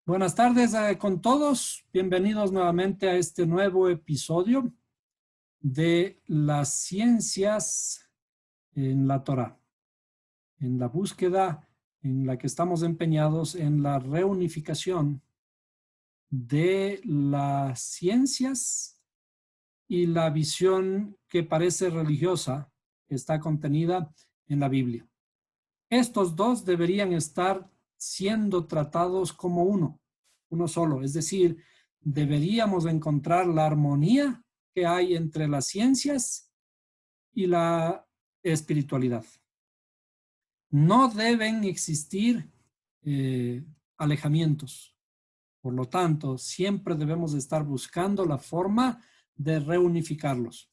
Buenas tardes con todos. Bienvenidos nuevamente a este nuevo episodio de las ciencias en la Torá, en la búsqueda en la que estamos empeñados en la reunificación de las ciencias y la visión que parece religiosa que está contenida en la Biblia. Estos dos deberían estar siendo tratados como uno solo. Es decir, deberíamos encontrar la armonía que hay entre las ciencias y la espiritualidad. No deben existir alejamientos. Por lo tanto, siempre debemos estar buscando la forma de reunificarlos.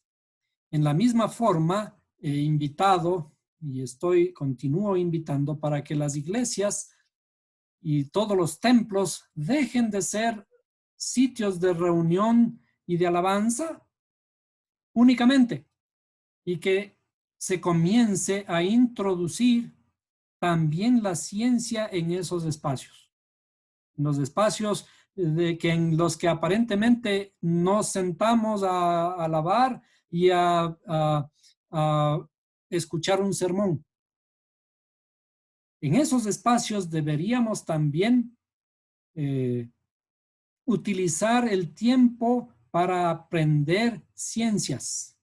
En la misma forma, he invitado y continúo invitando para que las iglesias y todos los templos dejen de ser sitios de reunión y de alabanza únicamente y que se comience a introducir también la ciencia en esos espacios. En los espacios en los que aparentemente nos sentamos a alabar y a escuchar un sermón. En esos espacios deberíamos también utilizar el tiempo para aprender ciencias,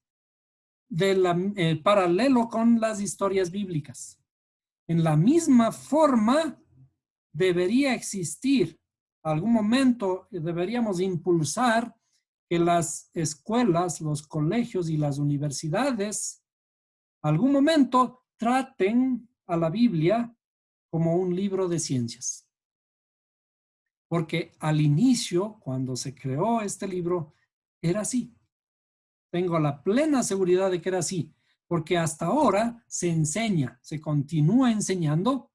paralelo con las historias bíblicas. En la misma forma, debería existir, algún momento deberíamos impulsar que las escuelas, los colegios y las universidades, algún momento traten a la Biblia como un libro de ciencias. Porque al inicio, cuando se creó este libro, era así. Tengo la plena seguridad de que era así, porque hasta ahora se enseña, se continúa enseñando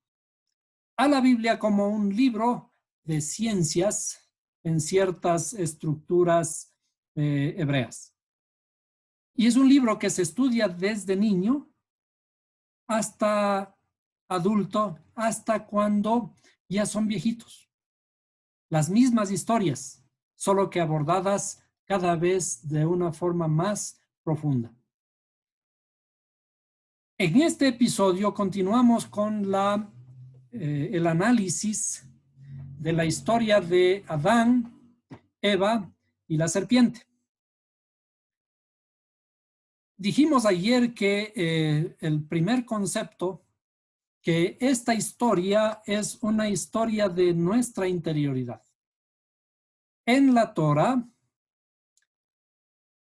a la Biblia como un libro de ciencias en ciertas estructuras hebreas. Y es un libro que se estudia desde niño hasta adulto, hasta cuando ya son viejitos. Las mismas historias, solo que abordadas cada vez de una forma más profunda. En este episodio continuamos con el análisis de la historia de Adán, Eva y la serpiente. Dijimos ayer que el primer concepto, que esta historia es una historia de nuestra interioridad. En la Torá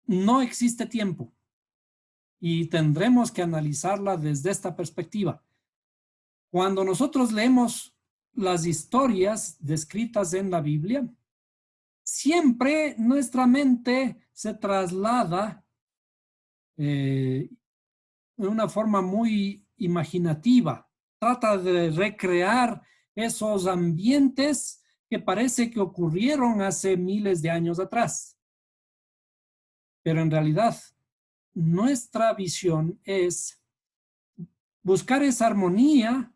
no existe tiempo y tendremos que analizarla desde esta perspectiva. Cuando nosotros leemos las historias descritas en la Biblia, siempre nuestra mente se traslada de una forma muy imaginativa. Trata de recrear esos ambientes que parece que ocurrieron hace miles de años atrás. Pero en realidad, nuestra visión es buscar esa armonía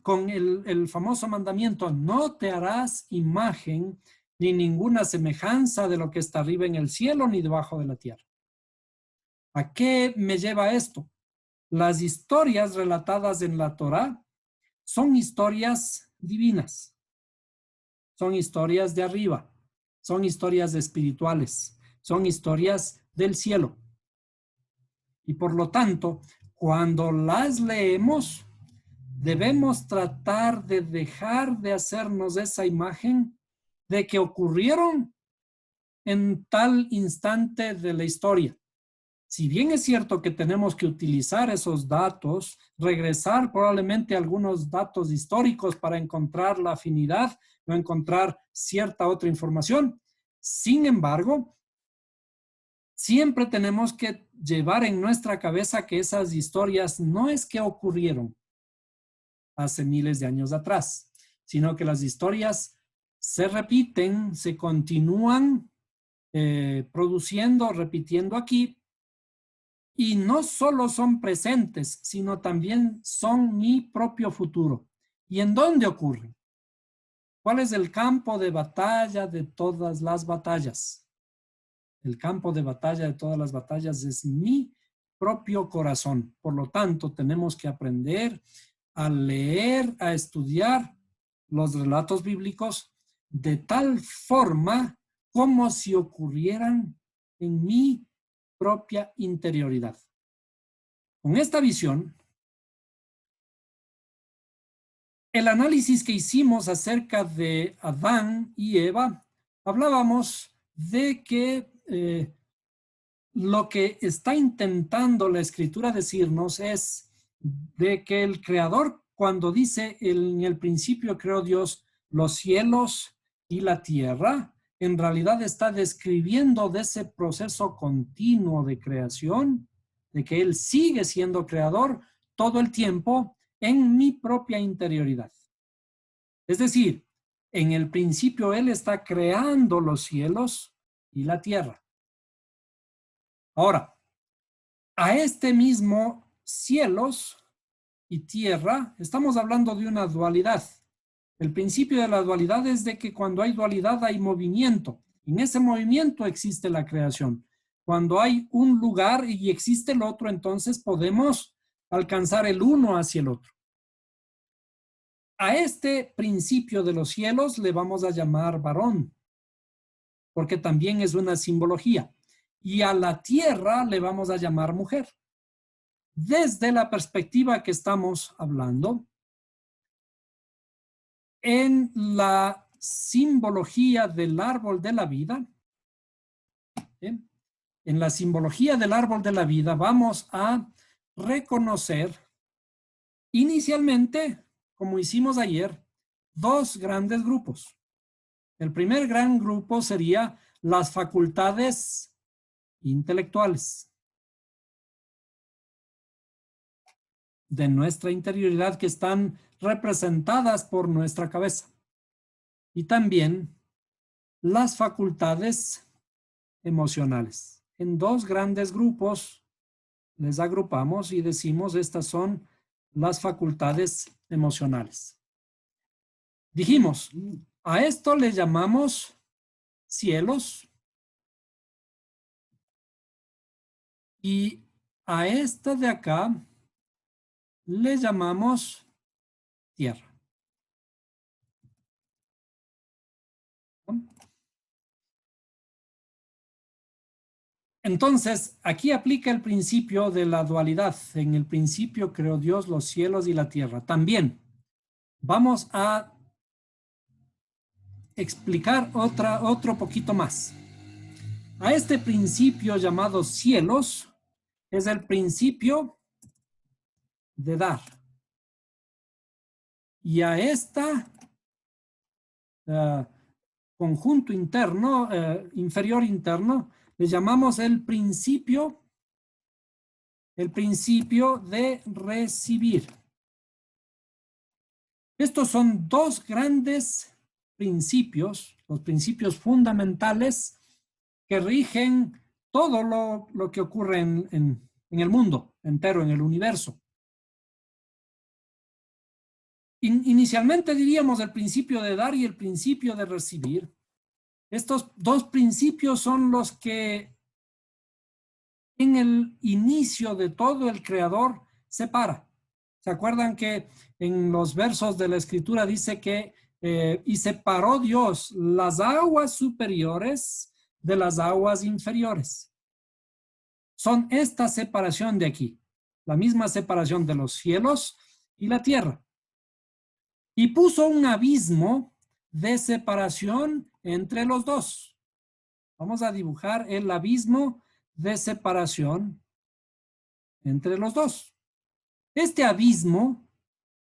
con el famoso mandamiento: no te harás imagen ni ninguna semejanza de lo que está arriba en el cielo ni debajo de la tierra. ¿A qué me lleva esto? Las historias relatadas en la Torá son historias divinas, son historias de arriba, son historias espirituales, son historias del cielo. Y por lo tanto, cuando las leemos, debemos tratar de dejar de hacernos esa imagen de que ocurrieron en tal instante de la historia. Si bien es cierto que tenemos que utilizar esos datos, regresar probablemente a algunos datos históricos para encontrar la afinidad o encontrar cierta otra información, sin embargo, siempre tenemos que llevar en nuestra cabeza que esas historias no es que ocurrieron hace miles de años atrás, sino que las historias se repiten, se continúan produciendo, repitiendo aquí, y no solo son presentes, sino también son mi propio futuro. ¿Y en dónde ocurren? ¿Cuál es el campo de batalla de todas las batallas? El campo de batalla de todas las batallas es mi propio corazón. Por lo tanto, tenemos que aprender a leer, a estudiar los relatos bíblicos de tal forma como si ocurrieran en mi propia interioridad. Con esta visión, el análisis que hicimos acerca de Adán y Eva, hablábamos de que lo que está intentando la Escritura decirnos es de que el Creador, cuando dice en el principio creó Dios los cielos y la tierra, en realidad está describiendo de ese proceso continuo de creación, de que Él sigue siendo creador todo el tiempo en mi propia interioridad. Es decir, en el principio Él está creando los cielos y la tierra. Ahora, a este mismo cielos y tierra, estamos hablando de una dualidad. El principio de la dualidad es de que cuando hay dualidad hay movimiento. En ese movimiento existe la creación. Cuando hay un lugar y existe el otro, entonces podemos alcanzar el uno hacia el otro. A este principio de los cielos le vamos a llamar varón, porque también es una simbología. Y a la tierra le vamos a llamar mujer. Desde la perspectiva que estamos hablando, en la simbología del árbol de la vida, en la simbología del árbol de la vida vamos a reconocer inicialmente, como hicimos ayer, dos grandes grupos. El primer gran grupo sería las facultades intelectuales de nuestra interioridad que están representadas por nuestra cabeza. Y también las facultades emocionales. En dos grandes grupos les agrupamos y decimos estas son las facultades emocionales. Dijimos, a esto le llamamos cielos y a esta de acá le llamamos tierra. Entonces, aquí aplica el principio de la dualidad. En el principio creó Dios los cielos y la tierra. También vamos a explicar otro poquito más. A este principio llamado cielos es el principio de dar. Y a esta conjunto interno, inferior interno, le llamamos el principio de recibir. Estos son dos grandes principios, los principios fundamentales que rigen todo lo que ocurre en el mundo entero, en el universo. Inicialmente diríamos el principio de dar y el principio de recibir. Estos dos principios son los que en el inicio de todo el creador separa. ¿Se acuerdan que en los versos de la escritura dice que y separó Dios las aguas superiores de las aguas inferiores? Son esta separación de aquí, la misma separación de los cielos y la tierra. Y puso un abismo de separación entre los dos. Vamos a dibujar el abismo de separación entre los dos. Este abismo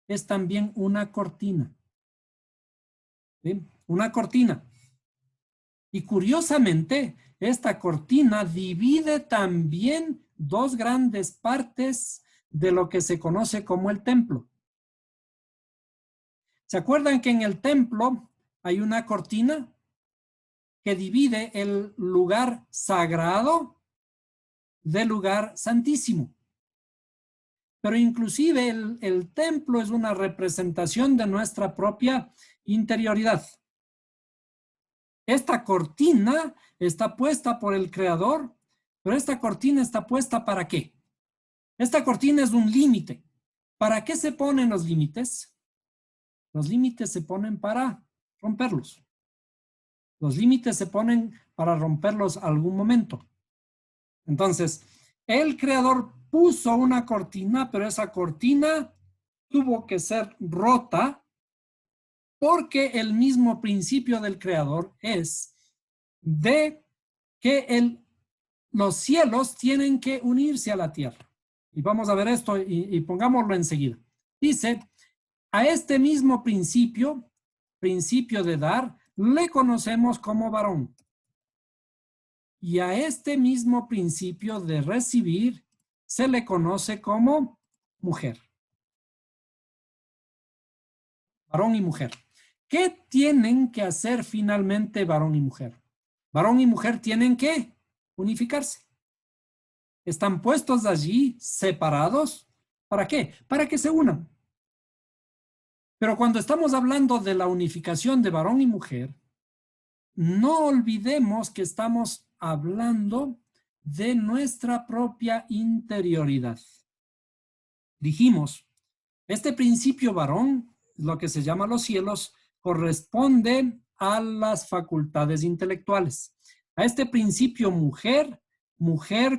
es también una cortina. ¿Sí? Una cortina. Y curiosamente, esta cortina divide también dos grandes partes de lo que se conoce como el templo. ¿Se acuerdan que en el templo hay una cortina que divide el lugar sagrado del lugar santísimo? Pero inclusive el templo es una representación de nuestra propia interioridad. Esta cortina está puesta por el Creador, pero esta cortina está puesta ¿para qué? Esta cortina es un límite. ¿Para qué se ponen los límites? Los límites se ponen para romperlos. Los límites se ponen para romperlos algún momento. Entonces, el Creador puso una cortina, pero esa cortina tuvo que ser rota porque el mismo principio del Creador es de que los cielos tienen que unirse a la tierra. Y vamos a ver esto y pongámoslo enseguida. Dice, a este mismo principio de dar, le conocemos como varón. Y a este mismo principio de recibir se le conoce como mujer. Varón y mujer. ¿Qué tienen que hacer finalmente varón y mujer? Varón y mujer tienen que unificarse. Están puestos allí separados. ¿Para qué? Para que se unan. Pero cuando estamos hablando de la unificación de varón y mujer, no olvidemos que estamos hablando de nuestra propia interioridad. Dijimos, este principio varón, lo que se llama los cielos, corresponde a las facultades intelectuales. A este principio mujer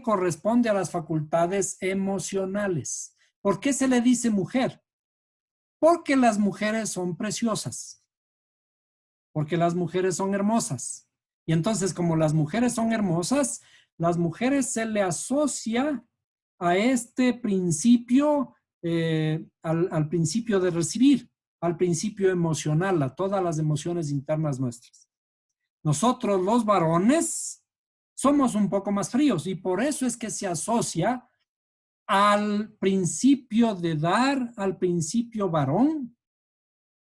corresponde a las facultades emocionales. ¿Por qué se le dice mujer? Porque las mujeres son preciosas. Porque las mujeres son hermosas. Y entonces, como las mujeres son hermosas, las mujeres se le asocia a este principio, al principio de recibir, al principio emocional, a todas las emociones internas nuestras. Nosotros, los varones, somos un poco más fríos y por eso es que se asocia al principio de dar, al principio varón,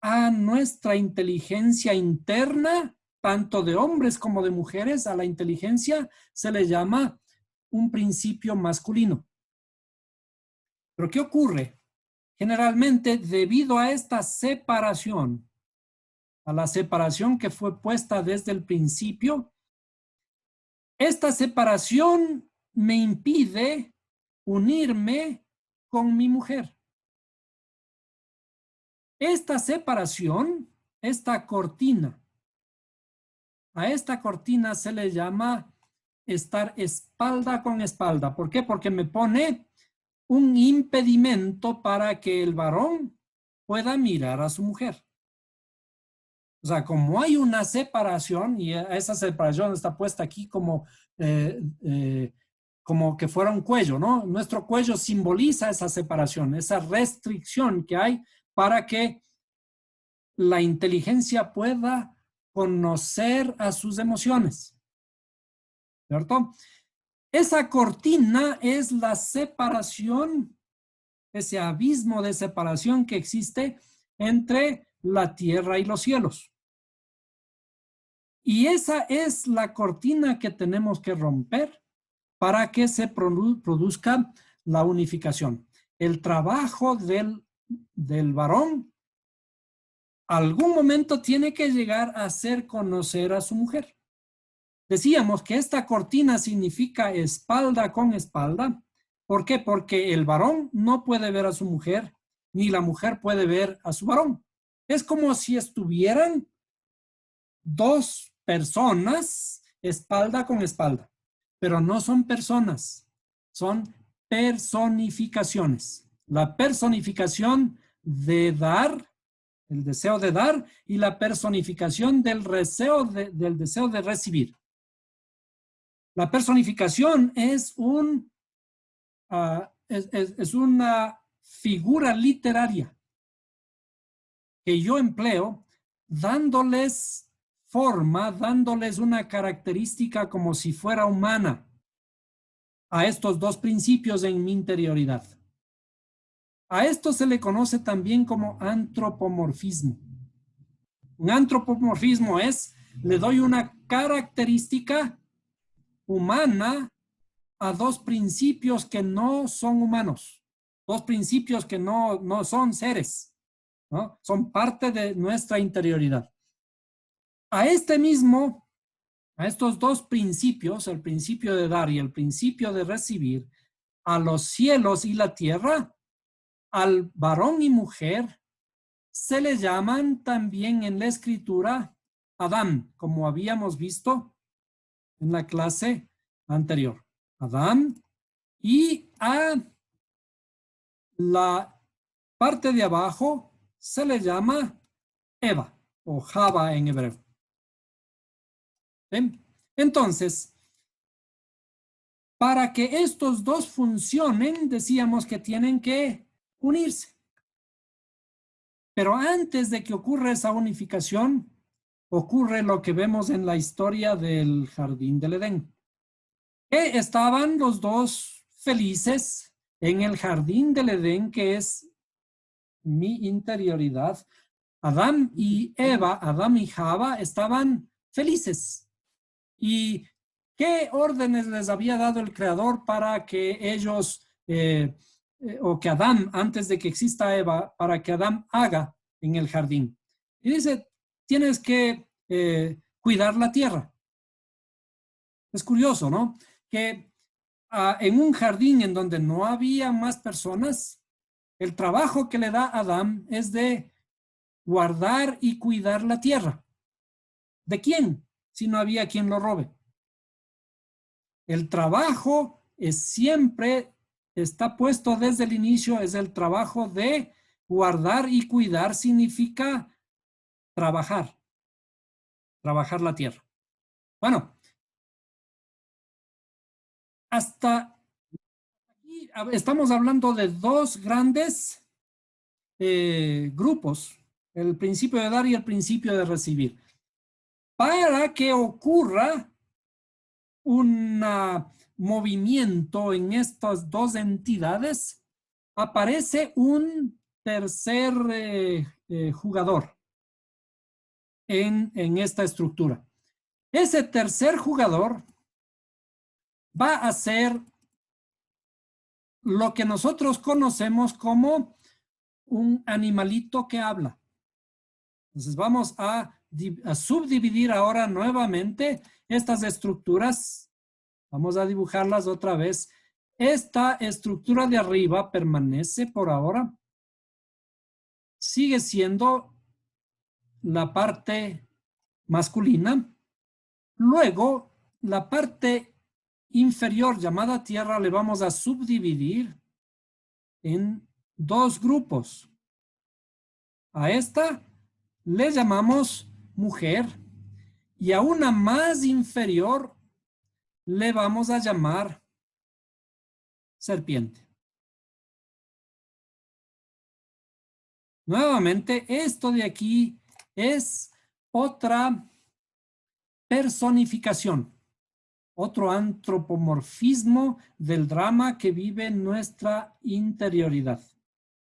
a nuestra inteligencia interna, tanto de hombres como de mujeres, a la inteligencia se le llama un principio masculino. Pero ¿qué ocurre? Generalmente, debido a esta separación, a la separación que fue puesta desde el principio, esta separación me impide unirme con mi mujer. Esta separación, esta cortina, a esta cortina se le llama estar espalda con espalda. ¿Por qué? Porque me pone un impedimento para que el varón pueda mirar a su mujer. O sea, como hay una separación y esa separación está puesta aquí como que fuera un cuello, ¿no? Nuestro cuello simboliza esa separación, esa restricción que hay para que la inteligencia pueda conocer a sus emociones, ¿cierto? Esa cortina es la separación, ese abismo de separación que existe entre la tierra y los cielos. Y esa es la cortina que tenemos que romper para que se produzca la unificación. El trabajo del varón algún momento tiene que llegar a hacer conocer a su mujer. Decíamos que esta cortina significa espalda con espalda. ¿Por qué? Porque el varón no puede ver a su mujer, ni la mujer puede ver a su varón. Es como si estuvieran dos personas espalda con espalda, pero no son personas, son personificaciones. La personificación de dar, el deseo de dar, y la personificación del deseo de recibir. La personificación es una figura literaria que yo empleo dándoles forma, dándoles una característica como si fuera humana a estos dos principios en mi interioridad. A esto se le conoce también como antropomorfismo. Un antropomorfismo es, le doy una característica humana a dos principios que no son humanos, dos principios que no son seres. ¿no? Son parte de nuestra interioridad. A estos dos principios, el principio de dar y el principio de recibir, a los cielos y la tierra, al varón y mujer, se le llaman también en la escritura Adán, como habíamos visto en la clase anterior. Adán, y a la parte de abajo se le llama Eva o Java en hebreo. ¿Ven? Entonces, para que estos dos funcionen, decíamos que tienen que unirse. Pero antes de que ocurra esa unificación, ocurre lo que vemos en la historia del jardín del Edén. Que estaban los dos felices en el jardín del Edén, que es mi interioridad. Adán y Eva, Adán y Java, estaban felices. ¿Y qué órdenes les había dado el Creador para que ellos, o que Adán, antes de que exista Eva, para que Adán haga en el jardín? Y dice, tienes que cuidar la tierra. Es curioso, ¿no? Que en un jardín en donde no había más personas, el trabajo que le da Adán es de guardar y cuidar la tierra. ¿De quién? Si no había quien lo robe. El trabajo siempre está puesto desde el inicio, es el trabajo de guardar y cuidar, significa trabajar la tierra. Bueno, hasta aquí estamos hablando de dos grandes grupos, el principio de dar y el principio de recibir. Para que ocurra un movimiento en estas dos entidades, aparece un tercer jugador en esta estructura. Ese tercer jugador va a ser lo que nosotros conocemos como un animalito que habla. Entonces vamos a subdividir ahora nuevamente estas estructuras. Vamos a dibujarlas otra vez. Esta estructura de arriba permanece por ahora. Sigue siendo la parte masculina. Luego, la parte inferior llamada tierra le vamos a subdividir en dos grupos. A esta le llamamos mujer y a una más inferior le vamos a llamar serpiente. Nuevamente, esto de aquí es otra personificación, otro antropomorfismo del drama que vive en nuestra interioridad.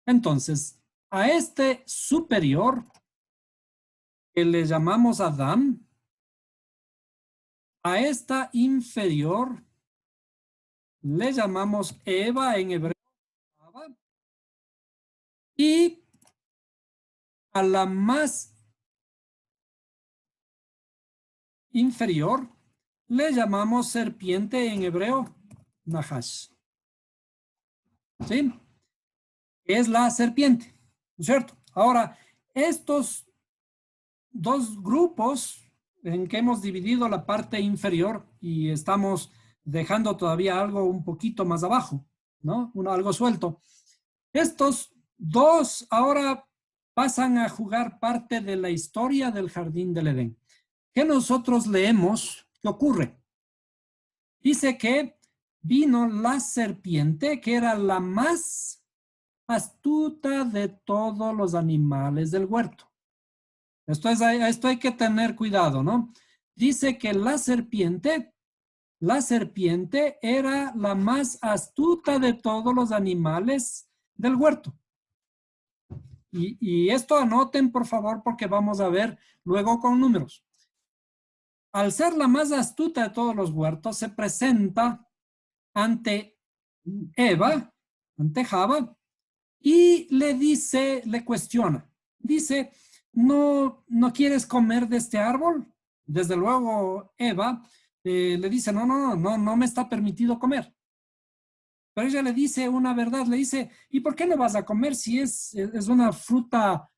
Entonces, a este superior, que le llamamos Adán, a esta inferior, le llamamos Eva en hebreo, y a la más inferior le llamamos serpiente en hebreo, Nahash. ¿Sí? Es la serpiente, ¿no es cierto? Ahora, estos dos grupos en que hemos dividido la parte inferior y estamos dejando todavía algo un poquito más abajo, ¿no? Algo suelto. Estos dos ahora pasan a jugar parte de la historia del jardín del Edén. ¿Qué nosotros leemos? ¿Qué ocurre? Dice que vino la serpiente, que era la más astuta de todos los animales del huerto. Esto hay que tener cuidado, ¿no? Dice que la serpiente era la más astuta de todos los animales del huerto. Y esto anoten, por favor, porque vamos a ver luego con números. Al ser la más astuta de todos los huertos, se presenta ante Eva, ante Java, y le dice, le cuestiona. dice, no quieres comer de este árbol. Desde luego, Eva le dice, no me está permitido comer. Pero ella le dice una verdad, le dice, ¿y por qué no vas a comer si es una fruta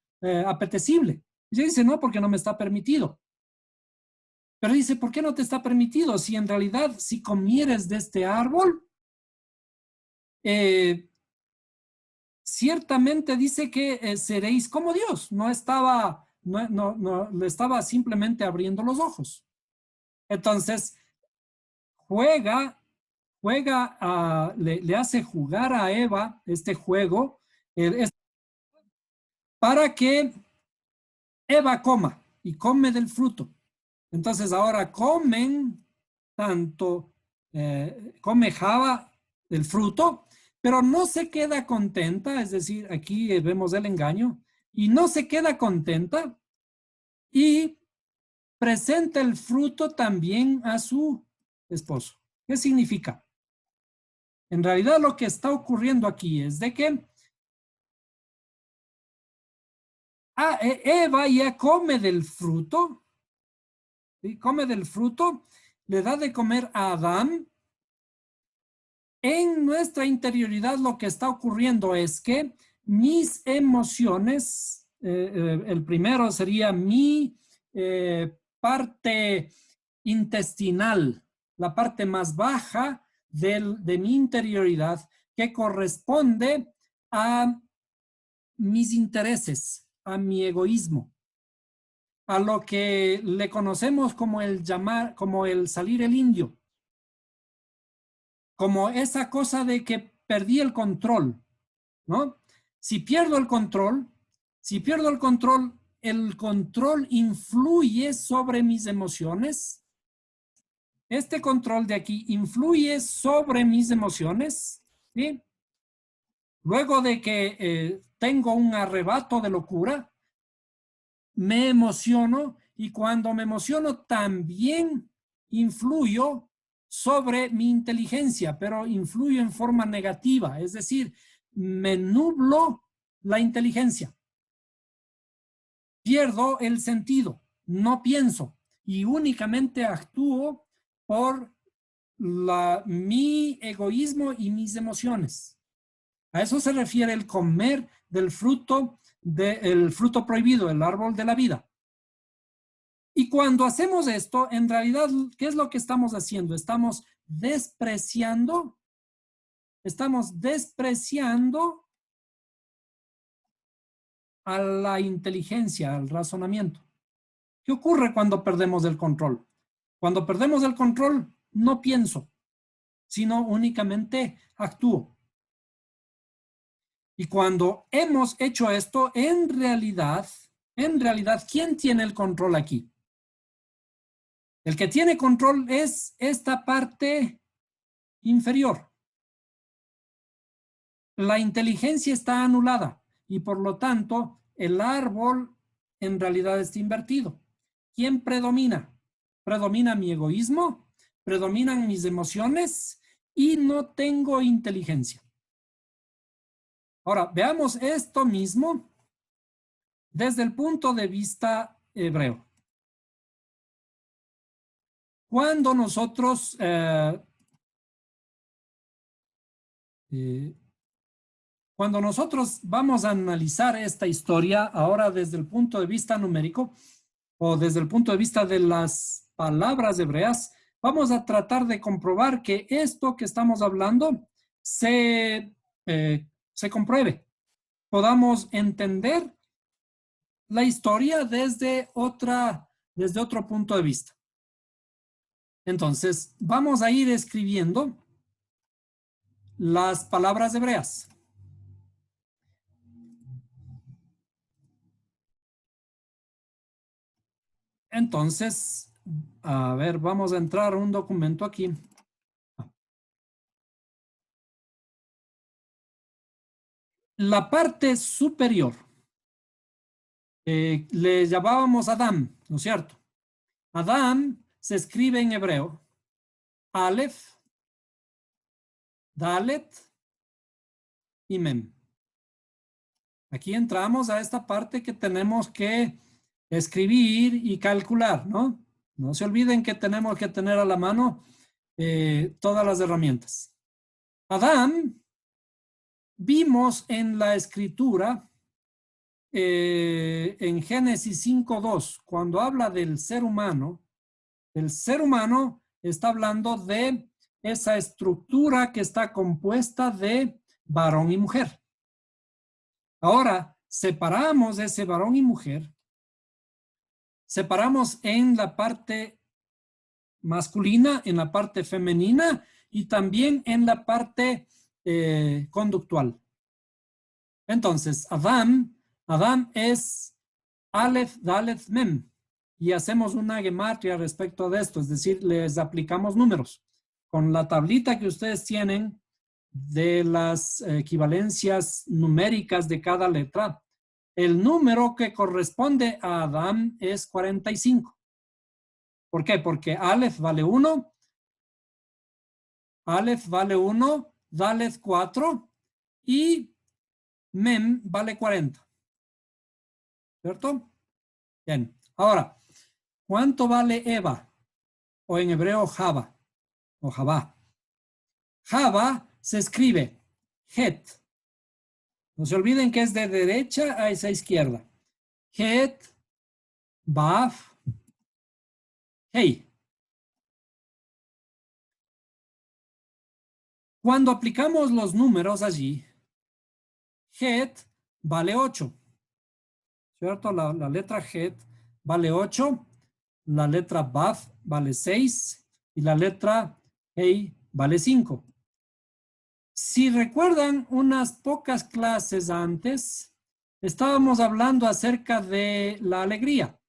apetecible? Ella dice, no, porque no me está permitido. Pero dice, ¿por qué no te está permitido? Si en realidad, si comieres de este árbol, ciertamente dice que seréis como Dios. Le estaba simplemente abriendo los ojos. Entonces, juega, le hace jugar a Eva este juego para que Eva coma y come del fruto. Entonces ahora come Java del fruto, pero no se queda contenta, es decir, aquí vemos el engaño, y no se queda contenta y presenta el fruto también a su esposo. ¿Qué significa? En realidad lo que está ocurriendo aquí es de que Eva ya come del fruto, ¿sí? Come del fruto, le da de comer a Adán. En nuestra interioridad lo que está ocurriendo es que mis emociones, el primero sería mi parte intestinal, la parte más baja de mi interioridad, que corresponde a mis intereses, a mi egoísmo, a lo que le conocemos como como el salir el indio, como esa cosa de que perdí el control, ¿no? Si pierdo el control, el control influye sobre mis emociones. Este control de aquí influye sobre mis emociones, ¿sí? Luego de que tengo un arrebato de locura, me emociono y cuando me emociono también influyo sobre mi inteligencia, pero influyo en forma negativa, es decir, me nublo la inteligencia. Pierdo el sentido, no pienso y únicamente actúo por mi egoísmo y mis emociones. A eso se refiere el comer del fruto, del fruto prohibido, el árbol de la vida. Y cuando hacemos esto, en realidad, ¿qué es lo que estamos haciendo? Estamos despreciando a la inteligencia, al razonamiento. ¿Qué ocurre cuando perdemos el control? Cuando perdemos el control, no pienso, sino únicamente actúo. Y cuando hemos hecho esto, en realidad, ¿quién tiene el control aquí? El que tiene control es esta parte inferior. La inteligencia está anulada y por lo tanto el árbol en realidad está invertido. ¿Quién predomina? Predomina mi egoísmo, predominan mis emociones y no tengo inteligencia. Ahora, veamos esto mismo desde el punto de vista hebreo. Cuando nosotros vamos a analizar esta historia ahora desde el punto de vista numérico o desde el punto de vista de las palabras hebreas, vamos a tratar de comprobar que esto que estamos hablando se compruebe. Podamos entender la historia desde otro punto de vista. Entonces, vamos a ir escribiendo las palabras hebreas. Entonces, a ver, vamos a entrar a un documento aquí. La parte superior le llamábamos Adam, ¿no es cierto? Adam se escribe en hebreo Aleph, Dalet y Mem. Aquí entramos a esta parte que tenemos que escribir y calcular, ¿no? No se olviden que tenemos que tener a la mano todas las herramientas. Adán, vimos en la escritura, en Génesis 5:2, cuando habla del ser humano, el ser humano está hablando de esa estructura que está compuesta de varón y mujer. Ahora, separamos ese varón y mujer, separamos en la parte masculina, en la parte femenina y también en la parte conductual. Entonces, Adán es Aleph, Dalet, Mem. Y hacemos una gematria respecto de esto, es decir, les aplicamos números. Con la tablita que ustedes tienen de las equivalencias numéricas de cada letra, el número que corresponde a Adán es 45. ¿Por qué? Porque Aleph vale 1, Aleph vale 1, Dalet 4 y Mem vale 40. ¿Cierto? Bien. Ahora, ¿cuánto vale Eva? O en hebreo Java o Java. Java se escribe Het. No se olviden que es de derecha a esa izquierda. Het, Baf, Hey. Cuando aplicamos los números allí, Het vale 8. ¿Cierto? La letra Het vale 8, la letra Baf vale 6 y la letra Hey vale 5. Si recuerdan unas pocas clases antes, estábamos hablando acerca de la alegría.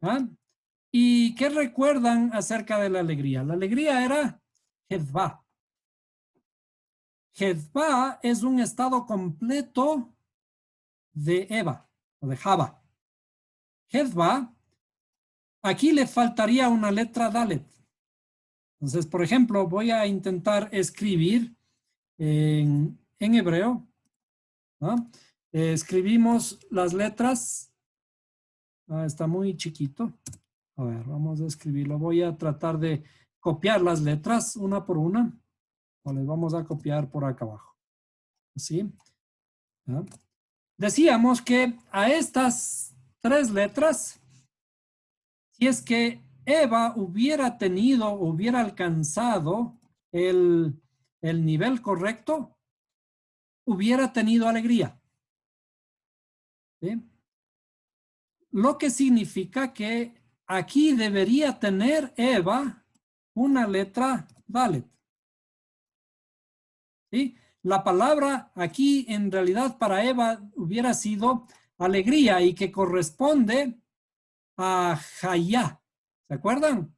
¿Ah? ¿Y qué recuerdan acerca de la alegría? La alegría era Hedva. Hedva es un estado completo de Eva o de Java. Hedva, aquí le faltaría una letra Dalet. Entonces, por ejemplo, voy a intentar escribir en hebreo, ¿no? Escribimos las letras. Está muy chiquito. A ver, vamos a escribirlo. Voy a tratar de copiar las letras una por una. O les vamos a copiar por acá abajo. ¿Así? ¿Ah? Decíamos que a estas 3 letras, si es que Eva hubiera tenido, hubiera alcanzado el nivel correcto, hubiera tenido alegría. ¿Sí? Lo que significa que aquí debería tener Eva una letra Dalet. ¿Sí? La palabra aquí en realidad para Eva hubiera sido alegría y que corresponde a Hayá. ¿Se acuerdan?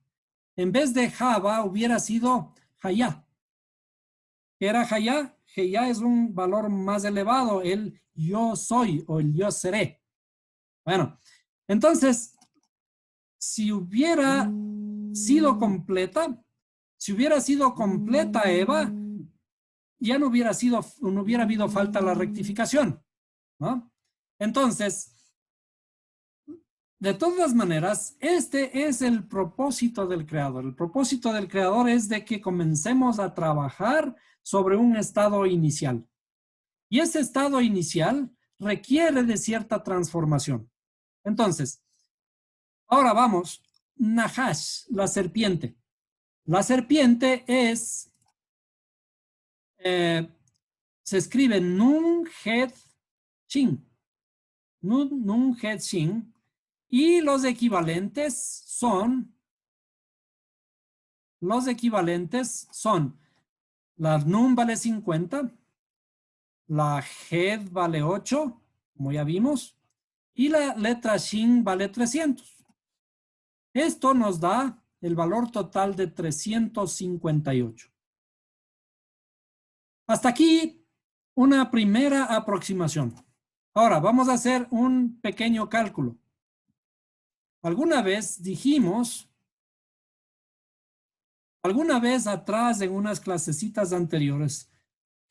En vez de Java hubiera sido Hayá. ¿Qué era Hayá? Hayá es un valor más elevado, el yo soy o el yo seré. Bueno, entonces, si hubiera sido completa, Eva, ya no hubiera habido falta la rectificación, ¿no? Entonces, de todas maneras, este es el propósito del creador. El propósito del creador es de que comencemos a trabajar sobre un estado inicial. Y ese estado inicial requiere de cierta transformación. Entonces, ahora vamos, Nahash, la serpiente. La serpiente es, se escribe Nun Het Shin. Nun Het Shin. Y los equivalentes son, la Nun vale 50, la Het vale 8, como ya vimos, y la letra Shin vale 300. Esto nos da el valor total de 358. Hasta aquí una primera aproximación. Ahora vamos a hacer un pequeño cálculo. Alguna vez atrás en unas clasecitas anteriores,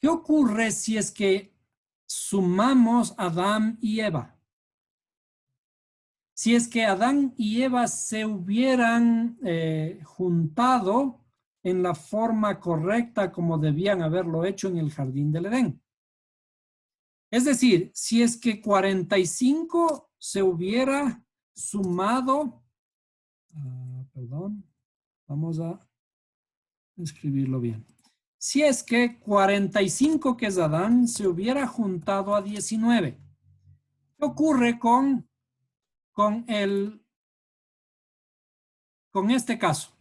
¿qué ocurre si es que sumamos Adán y Eva. Si es que Adán y Eva se hubieran juntado en la forma correcta como debían haberlo hecho en el jardín del Edén. Es decir, si es que 45 se hubiera sumado, perdón, vamos a escribirlo bien. Si es que 45, que es Adán, se hubiera juntado a 19, ¿qué ocurre con este caso?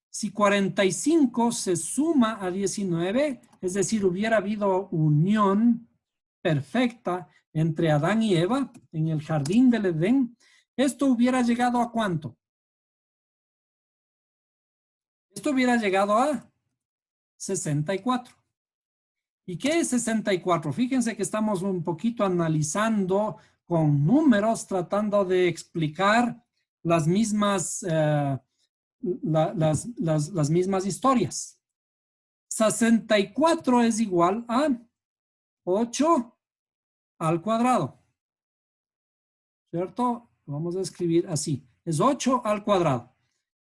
Si 45 se suma a 19, es decir, hubiera habido unión perfecta entre Adán y Eva en el jardín del Edén, esto hubiera llegado ¿a cuánto? Esto hubiera llegado a 64. ¿Y qué es 64? Fíjense que estamos un poquito analizando con números, tratando de explicar las mismas, las mismas historias. 64 es igual a 8 al cuadrado, ¿cierto? Vamos a escribir así, es 8 al cuadrado.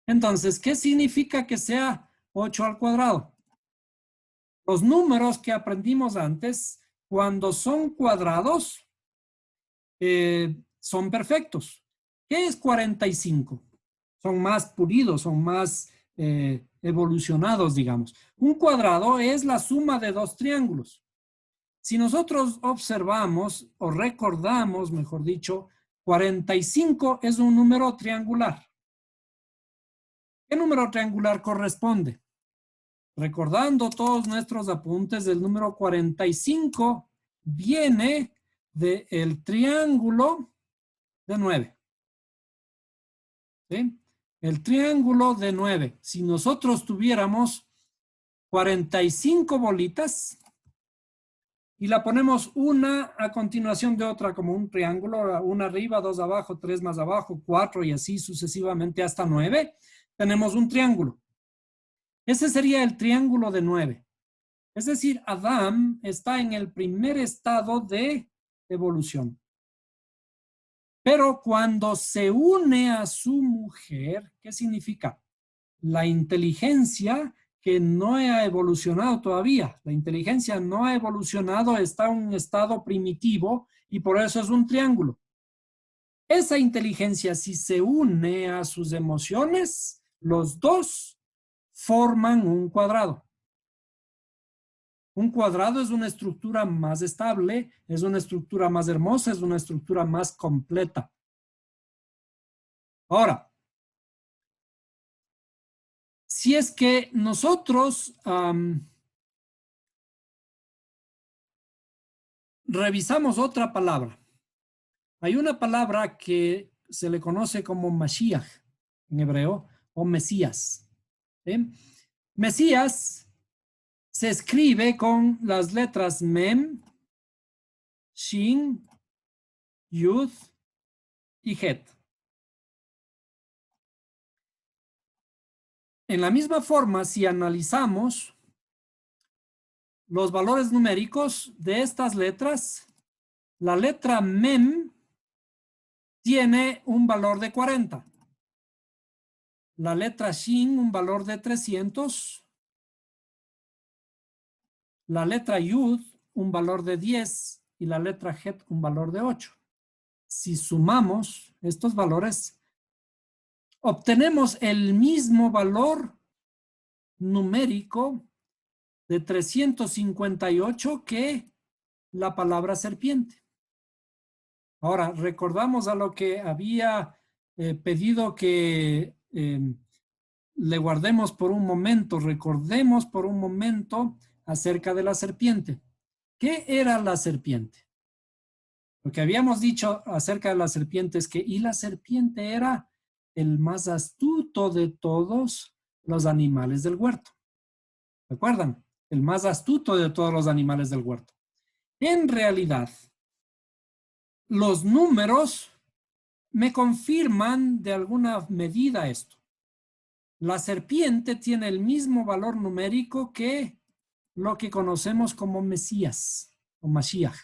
Entonces, ¿qué significa que sea 8 al cuadrado? Los números que aprendimos antes, cuando son cuadrados, son perfectos. ¿Qué es 45? Son más pulidos, son más evolucionados, digamos. Un cuadrado es la suma de dos triángulos. Si nosotros observamos o recordamos, mejor dicho, 45 es un número triangular. ¿Qué número triangular corresponde? Recordando todos nuestros apuntes, del número 45 viene del triángulo de 9. ¿Sí? El triángulo de 9. Si nosotros tuviéramos 45 bolitas y la ponemos una a continuación de otra como un triángulo, una arriba, dos abajo, tres más abajo, 4 y así sucesivamente hasta 9, tenemos un triángulo. Ese sería el triángulo de 9. Es decir, Adán está en el primer estado de evolución. Pero cuando se une a su mujer, ¿qué significa? La inteligencia que no ha evolucionado todavía. La inteligencia no ha evolucionado, está en un estado primitivo y por eso es un triángulo. Esa inteligencia, si se une a sus emociones, los dos forman un cuadrado. Un cuadrado es una estructura más estable, es una estructura más hermosa, es una estructura más completa. Ahora, si es que nosotros revisamos otra palabra, hay una palabra que se le conoce como Mashiach en hebreo o Mesías. ¿Sí? Mesías se escribe con las letras Mem, Shin, Yud y Het. En la misma forma, si analizamos los valores numéricos de estas letras, la letra Mem tiene un valor de 40. La letra Shin un valor de 300. La letra Yud un valor de 10 y la letra Het un valor de 8. Si sumamos estos valores, obtenemos el mismo valor numérico de 358 que la palabra serpiente. Ahora, recordamos a lo que había pedido que le guardemos por un momento, recordemos por un momento acerca de la serpiente. ¿Qué era la serpiente? Lo que habíamos dicho acerca de la serpiente es que, y la serpiente era el más astuto de todos los animales del huerto. ¿Recuerdan? El más astuto de todos los animales del huerto. En realidad, los números me confirman de alguna medida esto. La serpiente tiene el mismo valor numérico que lo que conocemos como Mesías o Mashiach.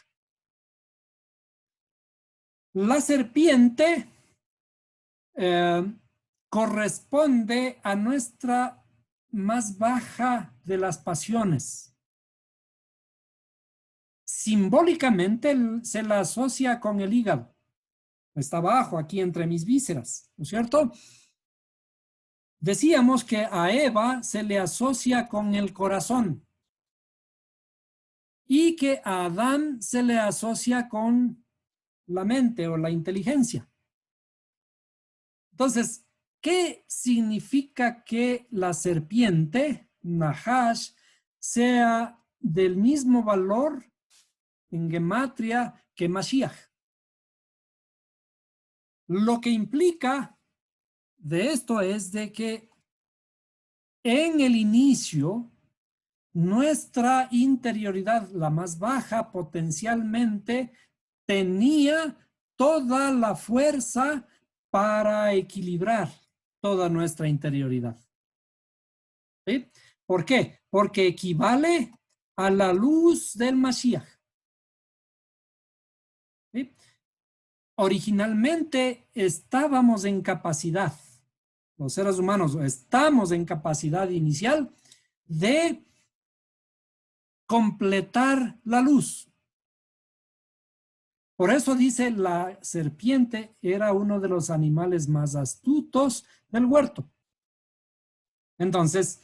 La serpiente corresponde a nuestra más baja de las pasiones. Simbólicamente se la asocia con el hígado. Está abajo, aquí entre mis vísceras, ¿no es cierto? Decíamos que a Eva se le asocia con el corazón y que a Adán se le asocia con la mente o la inteligencia. Entonces, ¿qué significa que la serpiente, Nahash, sea del mismo valor en gematria que Mashiach? Lo que implica de esto es de que en el inicio, nuestra interioridad, la más baja potencialmente, tenía toda la fuerza para equilibrar toda nuestra interioridad. ¿Sí? ¿Por qué? Porque equivale a la luz del Mashiach. ¿Sí? Originalmente estábamos en capacidad, los seres humanos estamos en capacidad inicial de completar la luz. Por eso dice, la serpiente era uno de los animales más astutos del huerto. Entonces,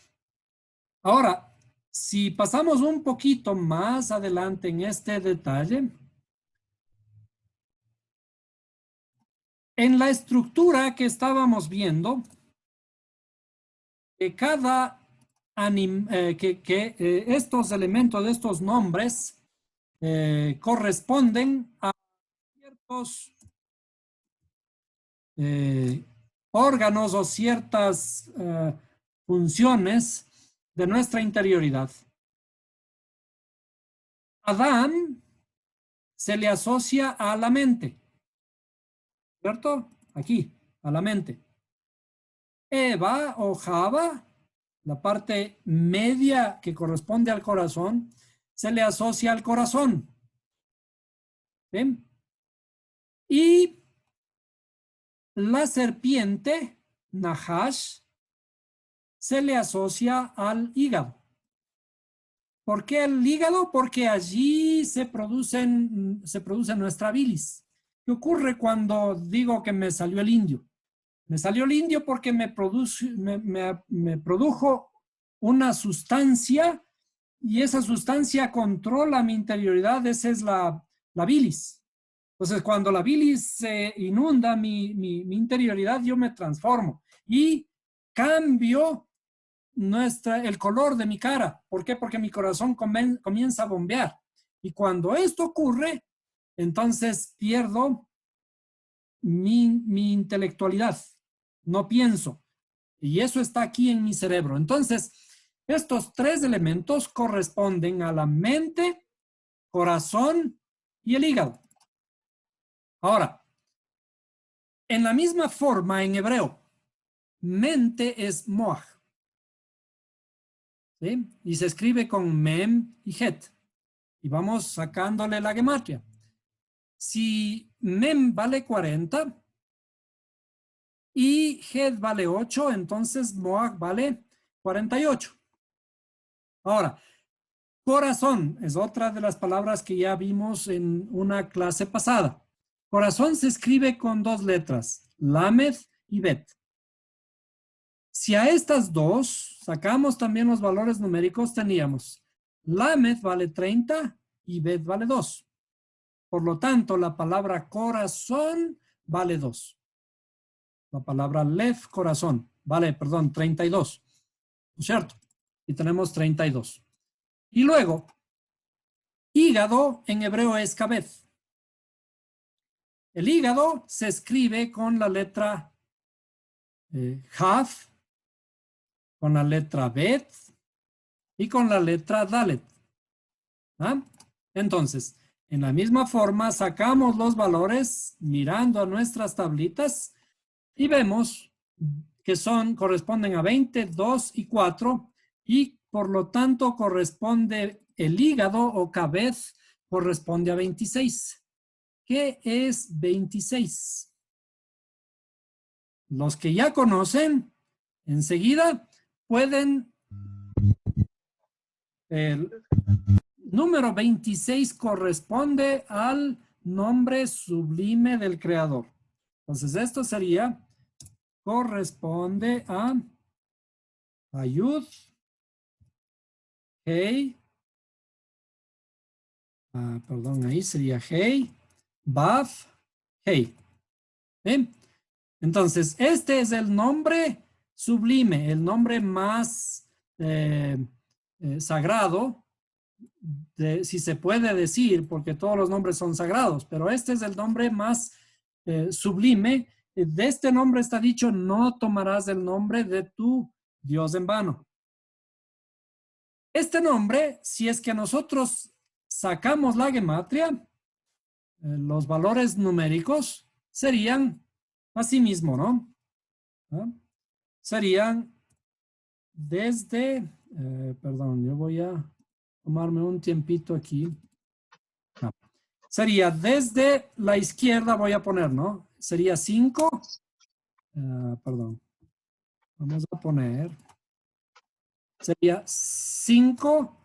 ahora, si pasamos un poquito más adelante en este detalle, en la estructura que estábamos viendo, cada estos elementos, estos nombres, corresponden a ciertos órganos o ciertas funciones de nuestra interioridad. Adán se le asocia a la mente, ¿cierto? Aquí, a la mente. Eva o Java, la parte media que corresponde al corazón, se le asocia al corazón. ¿Sí? Y la serpiente, Nahash, se le asocia al hígado. ¿Por qué el hígado? Porque allí se produce nuestra bilis. ¿Qué ocurre cuando digo que me salió el indio? Me salió el indio porque me produjo una sustancia y esa sustancia controla mi interioridad, esa es la bilis. Entonces, cuando la bilis se inunda mi interioridad, yo me transformo y cambio el color de mi cara. ¿Por qué? Porque mi corazón comienza a bombear. Y cuando esto ocurre, entonces pierdo mi intelectualidad. No pienso. Y eso está aquí en mi cerebro. Entonces, estos tres elementos corresponden a la mente, corazón y el hígado. Ahora, en la misma forma en hebreo, mente es moach. ¿Sí? Y se escribe con mem y het. Y vamos sacándole la gematria. Si mem vale 40 y het vale 8, entonces moach vale 48. Ahora, corazón es otra de las palabras que ya vimos en una clase pasada. Corazón se escribe con dos letras, lamed y bet. Si a estas dos sacamos también los valores numéricos, teníamos lamed vale 30 y bet vale 2. Por lo tanto, la palabra corazón vale 2. La palabra lev, corazón, vale, 32. ¿No es cierto? Y tenemos 32. Y luego, hígado en hebreo es kabed. El hígado se escribe con la letra Haf, con la letra Bet y con la letra Dalet. ¿Ah? Entonces, en la misma forma, sacamos los valores mirando a nuestras tablitas y vemos que corresponden a 20, 2 y 4 y por lo tanto corresponde el hígado o cabez corresponde a 26. ¿qué es 26? Los que ya conocen, enseguida pueden... El número 26 corresponde al nombre sublime del Creador. Entonces, esto sería, corresponde a Yud, Hey, perdón, ahí sería Hey, Vav, Hey. ¿Bien? Entonces, este es el nombre sublime, el nombre más sagrado, si se puede decir, porque todos los nombres son sagrados, pero este es el nombre más sublime. De este nombre está dicho, no tomarás el nombre de tu Dios en vano. Este nombre, si es que nosotros sacamos la gematria, los valores numéricos serían así mismo, ¿no? Serían desde, perdón, yo voy a tomarme un tiempito aquí. Sería desde la izquierda, voy a poner, ¿no? Sería 5, perdón, vamos a poner, sería 5,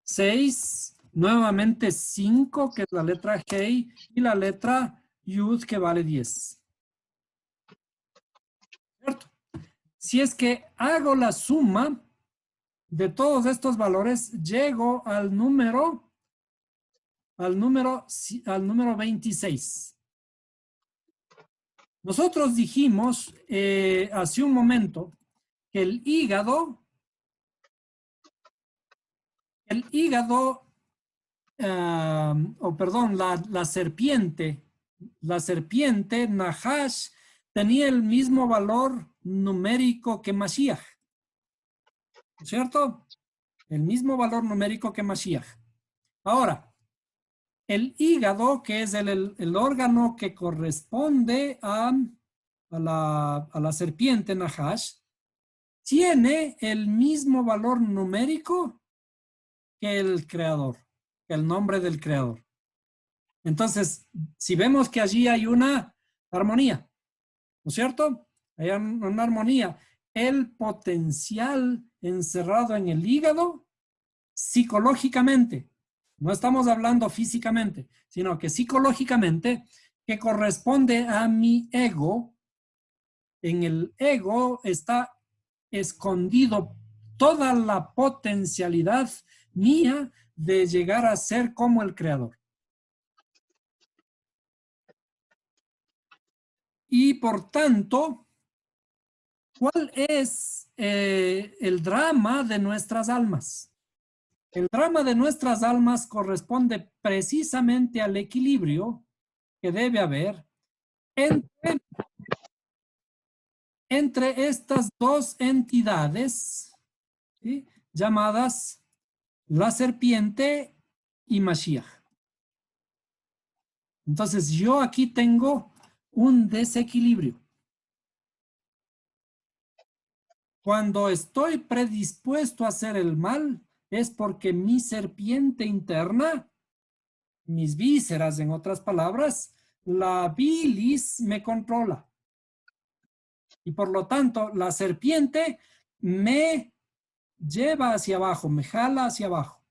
6, nuevamente 5, que es la letra G, y la letra Yud, que vale 10. ¿Cierto? Si es que hago la suma de todos estos valores, llego al número 26. Nosotros dijimos hace un momento que el hígado, la serpiente Nahash tenía el mismo valor numérico que Mashiach, ¿cierto? El mismo valor numérico que Mashiach. Ahora, el hígado, que es el órgano que corresponde a la serpiente Nahash, tiene el mismo valor numérico que el creador, que el nombre del creador. Entonces, si vemos que allí hay una armonía, ¿no es cierto? Hay una armonía. El potencial encerrado en el hígado, psicológicamente, no estamos hablando físicamente, sino que psicológicamente, que corresponde a mi ego. En el ego está escondido toda la potencialidad mía de llegar a ser como el creador. Y por tanto, ¿cuál es el drama de nuestras almas? El drama de nuestras almas corresponde precisamente al equilibrio que debe haber entre estas dos entidades, ¿sí?, llamadas la serpiente y Mashiach. Entonces yo aquí tengo un desequilibrio. Cuando estoy predispuesto a hacer el mal, es porque mi serpiente interna, mis vísceras, en otras palabras, la bilis me controla. Y por lo tanto, la serpiente me lleva hacia abajo, me jala hacia abajo.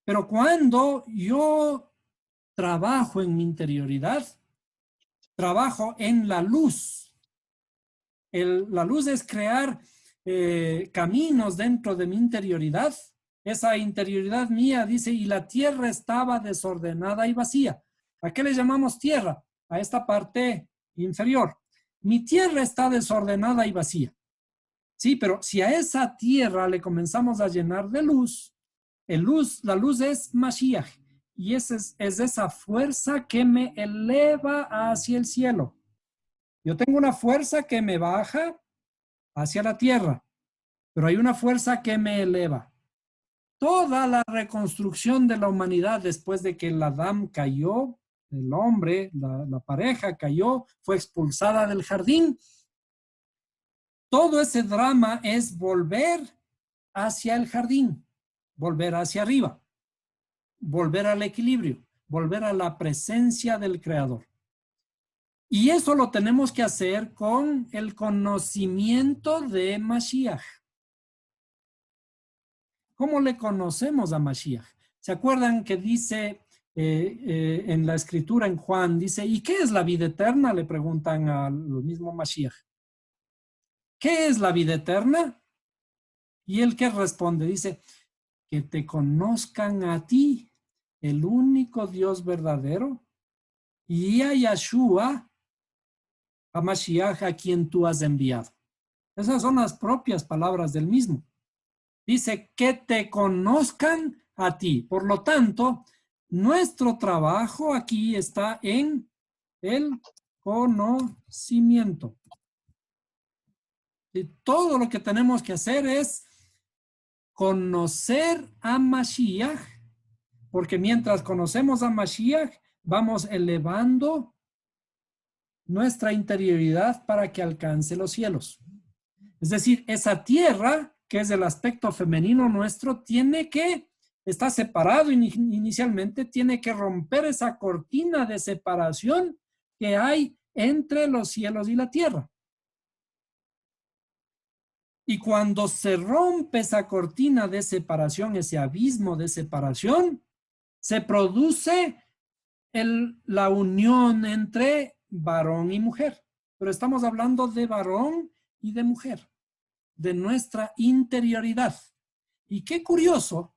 Pero cuando yo trabajo en mi interioridad, trabajo en la luz. La luz es crear caminos dentro de mi interioridad. Esa interioridad mía dice, y la tierra estaba desordenada y vacía. ¿A qué le llamamos tierra? A esta parte inferior. Mi tierra está desordenada y vacía. Sí, pero si a esa tierra le comenzamos a llenar de luz, la luz es Mashiach. Y es esa fuerza que me eleva hacia el cielo. Yo tengo una fuerza que me baja hacia la tierra, pero hay una fuerza que me eleva. Toda la reconstrucción de la humanidad después de que el Adán cayó, el hombre, la pareja cayó, fue expulsada del jardín. Todo ese drama es volver hacia el jardín, volver hacia arriba, volver al equilibrio. volver a la presencia del Creador. Y eso lo tenemos que hacer con el conocimiento de Mashiach. ¿Cómo le conocemos a Mashiach? ¿Se acuerdan que dice en la escritura en Juan, dice, ¿y qué es la vida eterna? Le preguntan al mismo Mashiach. ¿Qué es la vida eterna? Y él que responde, dice, que te conozcan a ti, el único Dios verdadero, y a Yahshua, a Mashiach, a quien tú has enviado. Esas son las propias palabras del mismo. Dice, que te conozcan a ti. Por lo tanto, nuestro trabajo aquí está en el conocimiento. Y todo lo que tenemos que hacer es conocer a Mashiach, porque mientras conocemos a Mashiach, vamos elevando nuestra interioridad para que alcance los cielos. Es decir, esa tierra, que es el aspecto femenino nuestro, está separado inicialmente, tiene que romper esa cortina de separación que hay entre los cielos y la tierra. Y cuando se rompe esa cortina de separación, ese abismo de separación, se produce la unión entre varón y mujer. Pero estamos hablando de varón y de mujer, de nuestra interioridad. Y qué curioso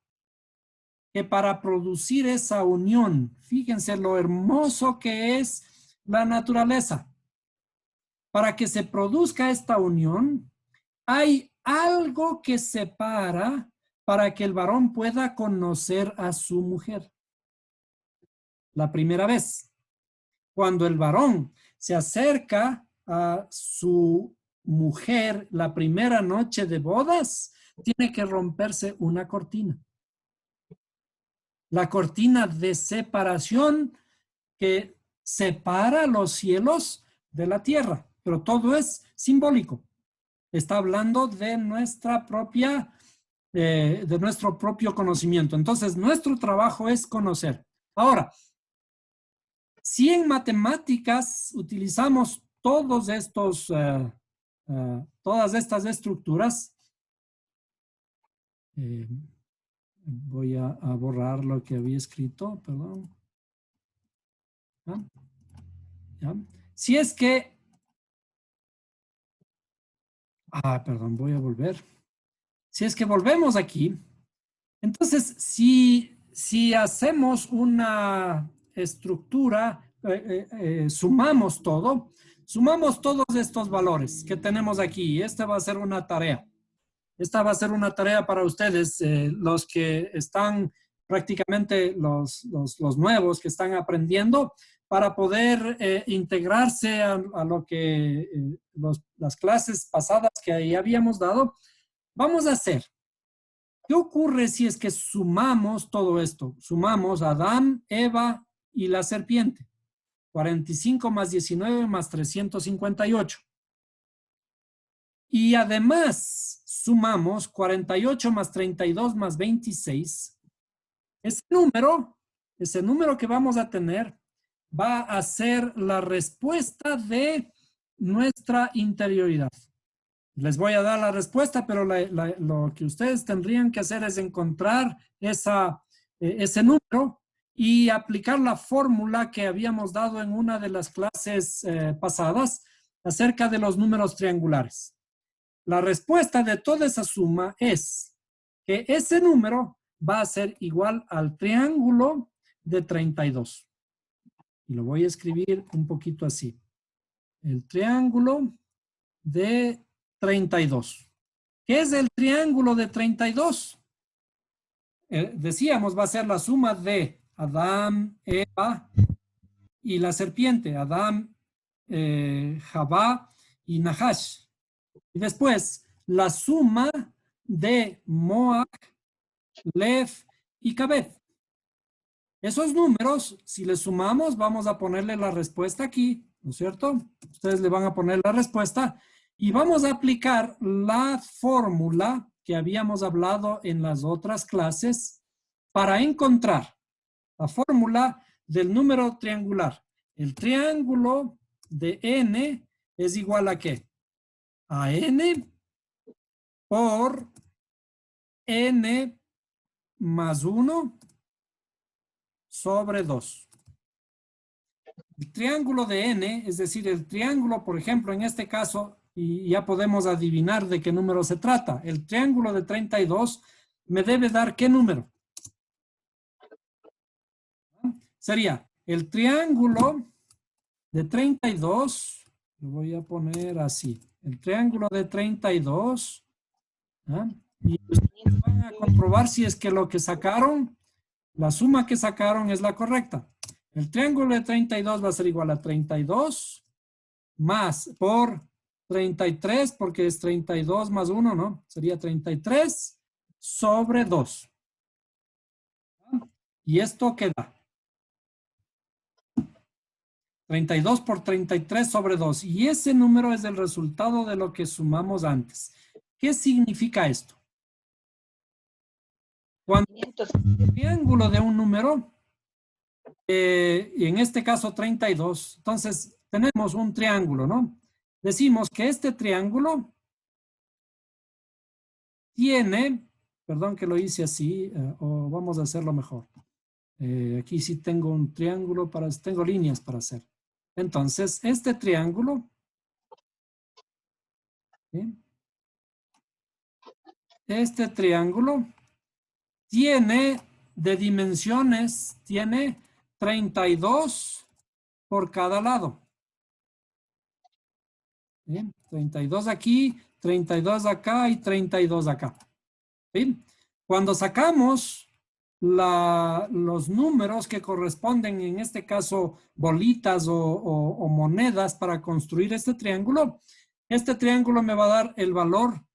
que para producir esa unión, fíjense lo hermoso que es la naturaleza. Para que se produzca esta unión, hay algo que separa para que el varón pueda conocer a su mujer. La primera vez, cuando el varón se acerca a su mujer la primera noche de bodas, tiene que romperse una cortina. La cortina de separación que separa los cielos de la tierra, pero todo es simbólico. Está hablando de nuestra propia, de nuestro propio conocimiento. Entonces, nuestro trabajo es conocer. Ahora, si en matemáticas utilizamos todas estas estructuras, voy a borrar lo que había escrito, perdón. ¿Ya? ¿Ya? Si es que, perdón, voy a volver. Si es que volvemos aquí, entonces si hacemos una estructura, sumamos todos estos valores que tenemos aquí. Esta va a ser una tarea. Esta va a ser una tarea para ustedes, los que están prácticamente los nuevos que están aprendiendo, para poder integrarse a lo que las clases pasadas que ahí habíamos dado. Vamos a hacer. ¿Qué ocurre si es que sumamos todo esto? Sumamos a Adán, Eva y la serpiente. 45 más 19 más 358. Y además sumamos 48 más 32 más 26. Ese número que vamos a tener va a ser la respuesta de nuestra interioridad. Les voy a dar la respuesta, pero lo que ustedes tendrían que hacer es encontrar ese número y aplicar la fórmula que habíamos dado en una de las clases pasadas acerca de los números triangulares. La respuesta de toda esa suma es que ese número va a ser igual al triángulo de 32. Y lo voy a escribir un poquito así. El triángulo de 32. ¿Qué es el triángulo de 32? Decíamos, va a ser la suma de Adán, Eva y la serpiente, Adán, Javá y Nahash. Y después, la suma de Moach, Lev y Cabed. Esos números, si les sumamos, vamos a ponerle la respuesta aquí, ¿no es cierto? Ustedes le van a poner la respuesta y vamos a aplicar la fórmula que habíamos hablado en las otras clases para encontrar la fórmula del número triangular. El triángulo de n es igual a ¿qué? A n por n más 1 sobre 2. El triángulo de n, es decir, el triángulo, por ejemplo, en este caso, y ya podemos adivinar de qué número se trata. El triángulo de 32 me debe dar ¿qué número? Sería el triángulo de 32, lo voy a poner así, el triángulo de 32, ¿ah? Y ustedes van a comprobar si es que lo que sacaron, la suma que sacaron es la correcta. El triángulo de 32 va a ser igual a 32 más por 33, porque es 32 más 1, ¿no? Sería 33 sobre 2. ¿Y esto qué da? 32 por 33 sobre 2. Y ese número es el resultado de lo que sumamos antes. ¿Qué significa esto? Cuando el triángulo de un número, y en este caso 32, entonces tenemos un triángulo, ¿no? Decimos que este triángulo tiene, perdón que lo hice así, o vamos a hacerlo mejor. Aquí sí tengo un triángulo, tengo líneas para hacer. Entonces, este triángulo, ¿sí? Este triángulo tiene de dimensiones, tiene 32 por cada lado. ¿Sí? 32 aquí, 32 acá y 32 acá. ¿Sí? Cuando sacamos los números que corresponden, en este caso, bolitas o monedas para construir este triángulo me va a dar el valor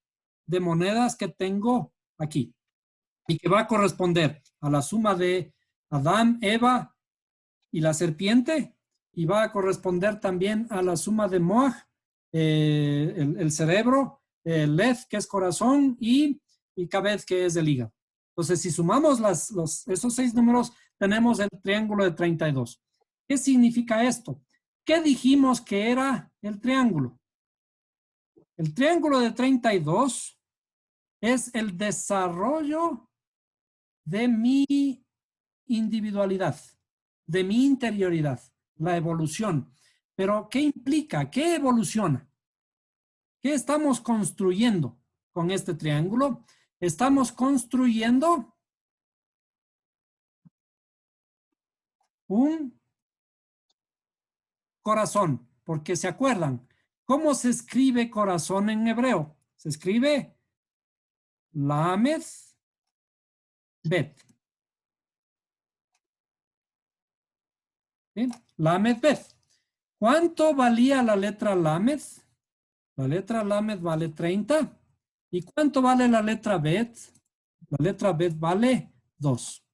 de monedas que tengo aquí y que va a corresponder a la suma de Adán, Eva y la serpiente, y va a corresponder también a la suma de Moaj, el cerebro, Leth, que es corazón, y Kabed, que es el hígado. Entonces, si sumamos esos 6 números, tenemos el triángulo de 32. ¿Qué significa esto? ¿Qué dijimos que era el triángulo? El triángulo de 32 es el desarrollo de mi individualidad, de mi interioridad, la evolución. Pero, ¿qué implica? ¿Qué evoluciona? ¿Qué estamos construyendo con este triángulo? Estamos construyendo un corazón, porque se acuerdan, ¿cómo se escribe corazón en hebreo? Se escribe Lamed Bet. ¿Sí? Lamed Bet. ¿Cuánto valía la letra Lamed? La letra Lamed vale 30. ¿Y cuánto vale la letra Bet? La letra Bet vale 2.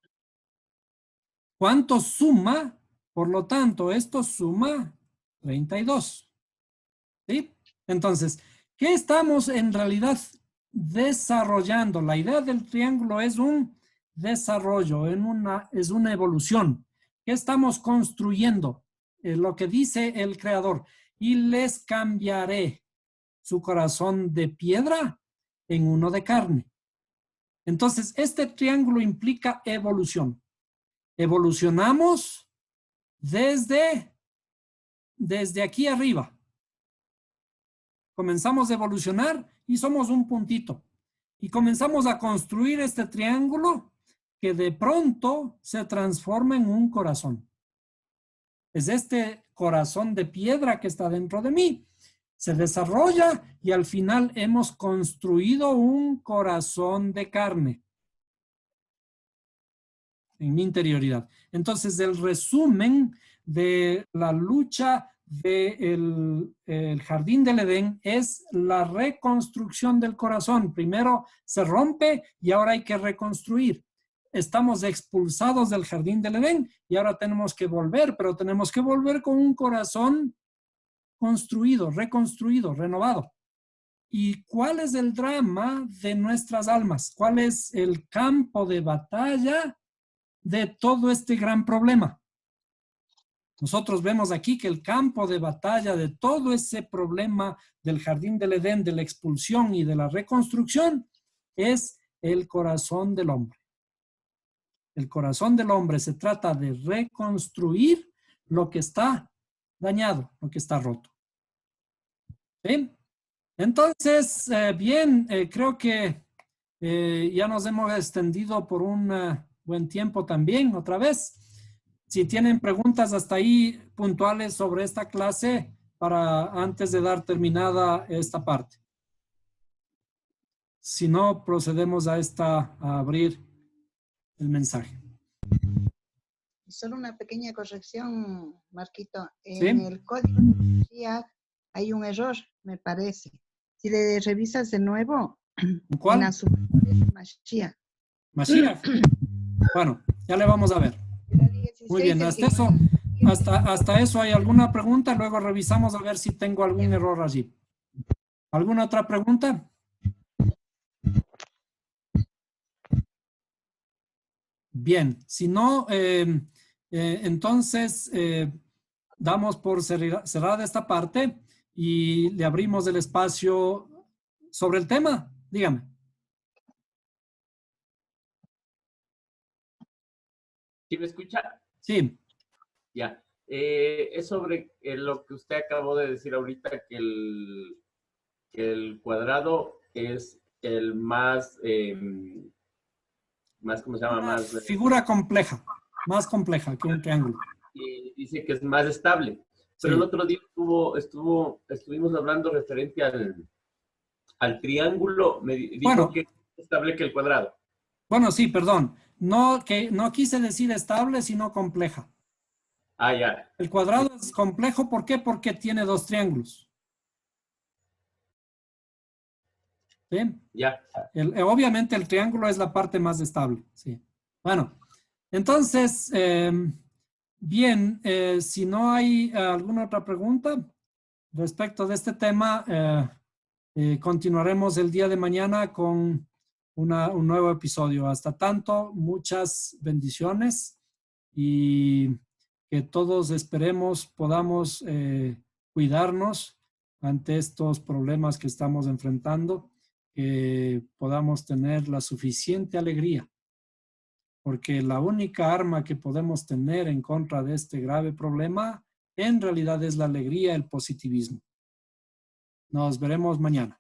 ¿Cuánto suma? Por lo tanto, esto suma 32. ¿Sí? Entonces, ¿qué estamos en realidad desarrollando? La idea del triángulo es un desarrollo, es una evolución. ¿Qué estamos construyendo? Lo que dice el creador. Y les cambiaré su corazón de piedra en uno de carne. Entonces, este triángulo implica evolución. Evolucionamos desde aquí arriba. Comenzamos a evolucionar y somos un puntito. Y comenzamos a construir este triángulo que de pronto se transforma en un corazón. Es este corazón de piedra que está dentro de mí. Se desarrolla y al final hemos construido un corazón de carne en mi interioridad. Entonces, el resumen de la lucha del jardín del Edén es la reconstrucción del corazón. Primero se rompe y ahora hay que reconstruir. Estamos expulsados del jardín del Edén y ahora tenemos que volver, pero tenemos que volver con un corazón construido, reconstruido, renovado. ¿Y cuál es el drama de nuestras almas? ¿Cuál es el campo de batalla de todo este gran problema? Nosotros vemos aquí que el campo de batalla de todo ese problema del jardín del Edén, de la expulsión y de la reconstrucción, es el corazón del hombre. El corazón del hombre se trata de reconstruir lo que está dañado, lo que está roto. ¿Sí? Entonces, bien, creo que ya nos hemos extendido por un buen tiempo también, otra vez. Si tienen preguntas hasta ahí puntuales sobre esta clase, para antes de dar terminada esta parte. Si no, procedemos a abrir el mensaje. Solo una pequeña corrección, Marquito. ¿Sí? En el código de Mashiach hay un error, me parece. Si le revisas de nuevo, ¿Cuál? en la sumatoria de Mashiach. Mashiach. Bueno, ya le vamos a ver. Muy bien, hasta eso hay alguna pregunta, luego revisamos a ver si tengo algún error allí. ¿Alguna otra pregunta? Bien, si no, entonces damos por cerrada esta parte y le abrimos el espacio sobre el tema. Dígame. ¿Sí me escucha? Sí. Ya. Es sobre lo que usted acabó de decir ahorita, que el cuadrado es el más, ¿cómo se llama? Más figura compleja, más compleja que un triángulo. Y dice que es más estable. Pero Sí. el otro día estuvimos hablando referente al triángulo. Me dijo Bueno, que es más estable que el cuadrado. Bueno, sí, perdón. No quise decir estable, sino compleja. Ah, ya. El cuadrado es complejo, ¿por qué? Porque tiene dos triángulos. ¿Sí? Ya. Obviamente el triángulo es la parte más estable. Sí. Bueno, entonces, bien, si no hay alguna otra pregunta respecto de este tema, continuaremos el día de mañana con un nuevo episodio. Hasta tanto, muchas bendiciones y que todos esperemos podamos cuidarnos ante estos problemas que estamos enfrentando, que podamos tener la suficiente alegría, porque la única arma que podemos tener en contra de este grave problema en realidad es la alegría, el positivismo. Nos veremos mañana.